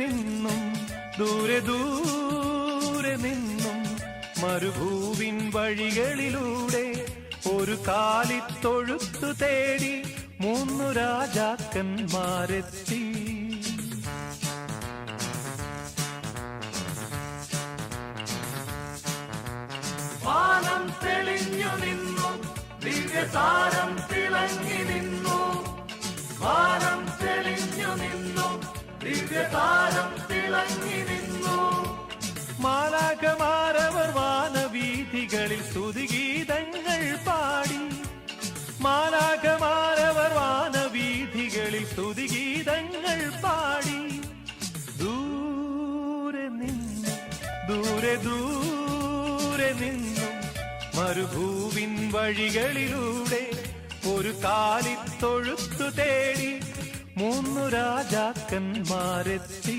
നിന്നും ദൂരെ ദൂരെ നിന്നും മരുഭൂവിൻ വഴികളിലൂടെ ഒരു കാലിത്തൊഴുത്തു തേടി 3 രാജാക്കന്മാരെത്തി. വാനം തെളിഞ്ഞു നിന്നു, ദിവ്യതാരം തിളങ്ങി നിന്നു. വാനം തെളിഞ്ഞു നിന്നു, ദിവ്യതാരം തിളങ്ങി നിന്നു. മാലാഖമാരവർ വാനവീഥികളിൽ സ്തുതിഗീതങ്ങൾ പാടി. മാലാഖമാരവർ വാനവീഥികളിൽ സ്തുതിഗീതങ്ങൾ പാടി. ദൂരെ നിന്നു, ദൂരെ ദൂരെ നിന്നും മരുഭൂവിൻ വഴികളിലൂടെ ഒരു കാലിത്തൊഴുത്തു തേടി 3 രാജാക്കന്മാരെത്തി.